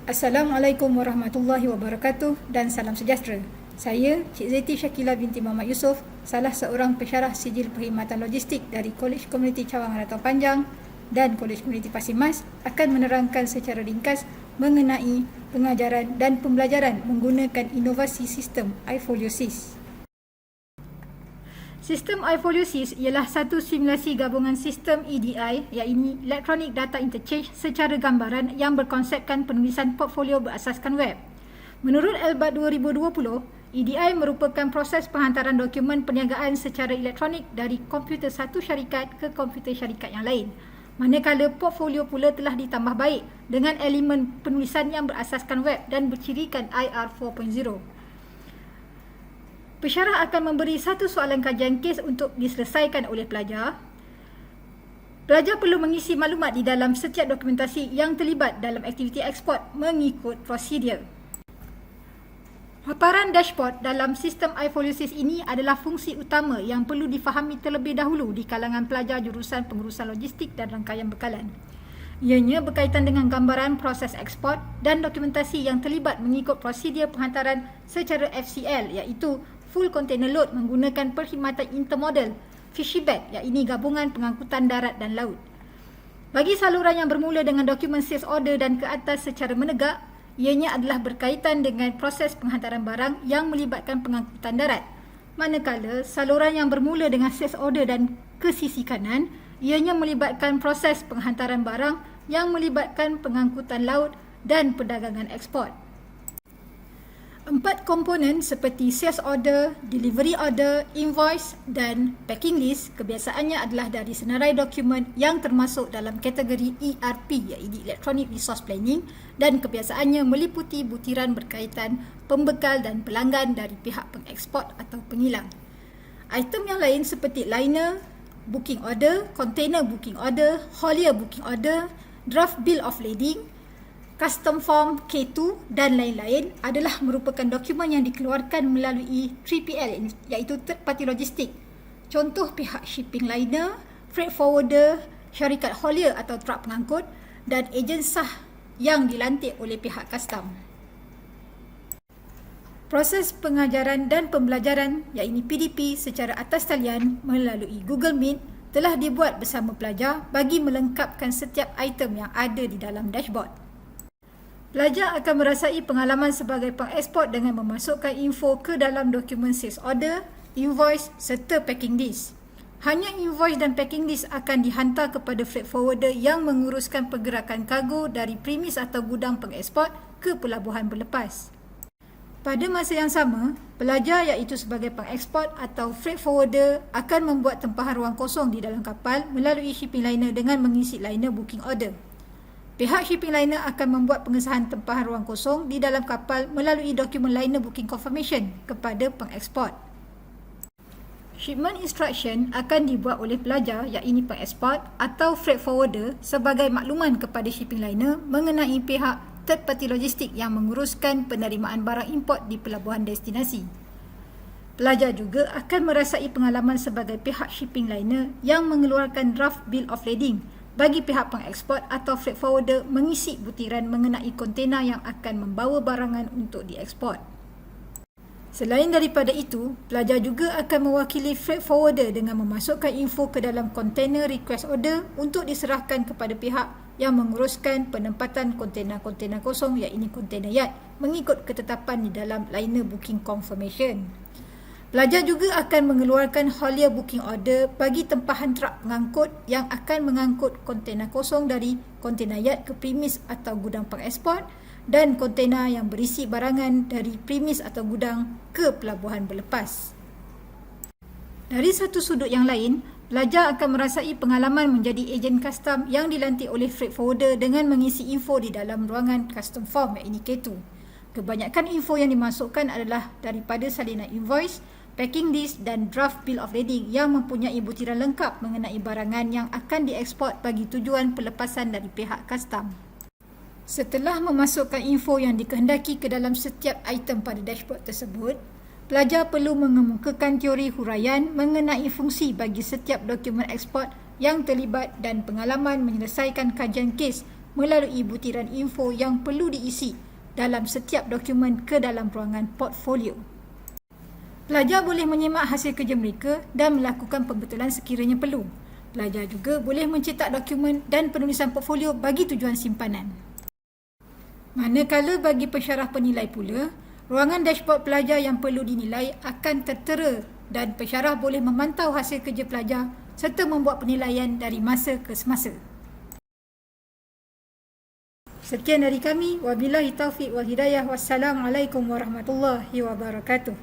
Assalamualaikum warahmatullahi wabarakatuh dan salam sejahtera. Saya Cik Zaiti Syakila binti Muhammad Yusof, salah seorang pensyarah sijil perkhidmatan logistik dari Kolej Komuniti Cawangan Rantau Panjang dan Kolej Komuniti Pasir Mas, akan menerangkan secara ringkas mengenai pengajaran dan pembelajaran menggunakan inovasi sistem iFolio SIS. Sistem iFolio SIS ialah satu simulasi gabungan sistem EDI, iaitu Electronic Data Interchange secara gambaran yang berkonsepkan penulisan portfolio berasaskan web. Menurut LBAT 2020, EDI merupakan proses penghantaran dokumen perniagaan secara elektronik dari komputer satu syarikat ke komputer syarikat yang lain. Manakala portfolio pula telah ditambah baik dengan elemen penulisan yang berasaskan web dan bercirikan IR 4.0. Pensyarah akan memberi satu soalan kajian kes untuk diselesaikan oleh pelajar. Pelajar perlu mengisi maklumat di dalam setiap dokumentasi yang terlibat dalam aktiviti ekspor mengikut prosedur. Paparan dashboard dalam sistem iFolio SIS ini adalah fungsi utama yang perlu difahami terlebih dahulu di kalangan pelajar jurusan pengurusan logistik dan rangkaian bekalan. Ianya berkaitan dengan gambaran proses ekspor dan dokumentasi yang terlibat mengikut prosedur penghantaran secara FCL, iaitu Full Container Load menggunakan perkhidmatan intermodal, Fishiback, iaitu gabungan pengangkutan darat dan laut. Bagi saluran yang bermula dengan dokumen sales order dan ke atas secara menegak, ianya adalah berkaitan dengan proses penghantaran barang yang melibatkan pengangkutan darat. Manakala saluran yang bermula dengan sales order dan ke sisi kanan, ianya melibatkan proses penghantaran barang yang melibatkan pengangkutan laut dan perdagangan ekspor. 4 komponen seperti sales order, delivery order, invoice dan packing list kebiasaannya adalah dari senarai dokumen yang termasuk dalam kategori ERP, iaitu Electronic Resource Planning, dan kebiasaannya meliputi butiran berkaitan pembekal dan pelanggan dari pihak pengeksport atau pengilang. Item yang lain seperti liner, booking order, container booking order, haulier booking order, draft bill of lading, custom form K2 dan lain-lain adalah merupakan dokumen yang dikeluarkan melalui 3PL, iaitu third party logistik. Contoh pihak shipping liner, freight forwarder, syarikat haulier atau truk pengangkut dan ejen sah yang dilantik oleh pihak custom. Proses pengajaran dan pembelajaran, iaitu PDP secara atas talian melalui Google Meet telah dibuat bersama pelajar bagi melengkapkan setiap item yang ada di dalam dashboard. Pelajar akan merasai pengalaman sebagai pengeksport dengan memasukkan info ke dalam dokumen sales order, invoice serta packing list. Hanya invoice dan packing list akan dihantar kepada freight forwarder yang menguruskan pergerakan kargo dari premis atau gudang pengeksport ke pelabuhan berlepas. Pada masa yang sama, pelajar iaitu sebagai pengeksport atau freight forwarder akan membuat tempahan ruang kosong di dalam kapal melalui shipping liner dengan mengisi liner booking order. Pihak shipping liner akan membuat pengesahan tempahan ruang kosong di dalam kapal melalui dokumen liner booking confirmation kepada pengeksport. Shipment instruction akan dibuat oleh pelajar iaitu pengeksport atau freight forwarder sebagai makluman kepada shipping liner mengenai pihak third party logistik yang menguruskan penerimaan barang import di pelabuhan destinasi. Pelajar juga akan merasai pengalaman sebagai pihak shipping liner yang mengeluarkan draft bill of lading bagi pihak pengeksport atau freight forwarder mengisi butiran mengenai kontena yang akan membawa barangan untuk dieksport. Selain daripada itu, pelajar juga akan mewakili freight forwarder dengan memasukkan info ke dalam container request order untuk diserahkan kepada pihak yang menguruskan penempatan kontena-kontena kosong iaitu container yard mengikut ketetapan di dalam liner booking confirmation. Pelajar juga akan mengeluarkan haulier booking order bagi tempahan truk pengangkut yang akan mengangkut kontena kosong dari kontena yard ke premis atau gudang pengeksport dan kontena yang berisi barangan dari premis atau gudang ke pelabuhan berlepas. Dari satu sudut yang lain, pelajar akan merasai pengalaman menjadi ejen custom yang dilantik oleh freight forwarder dengan mengisi info di dalam ruangan custom form iaitu K2. Kebanyakan info yang dimasukkan adalah daripada salinan invoice, packing list dan draft bill of lading yang mempunyai butiran lengkap mengenai barangan yang akan dieksport bagi tujuan pelepasan dari pihak custom. Setelah memasukkan info yang dikehendaki ke dalam setiap item pada dashboard tersebut, pelajar perlu mengemukakan teori huraian mengenai fungsi bagi setiap dokumen ekspor yang terlibat dan pengalaman menyelesaikan kajian kes melalui butiran info yang perlu diisi dalam setiap dokumen ke dalam ruangan portfolio. Pelajar boleh menyemak hasil kerja mereka dan melakukan pembetulan sekiranya perlu. Pelajar juga boleh mencetak dokumen dan penulisan portfolio bagi tujuan simpanan. Manakala bagi pensyarah penilai pula, ruangan dashboard pelajar yang perlu dinilai akan tertera dan pensyarah boleh memantau hasil kerja pelajar serta membuat penilaian dari masa ke semasa. Sekian dari kami. Wabillahi taufiq wal hidayah. Wassalamualaikum warahmatullahi wabarakatuh.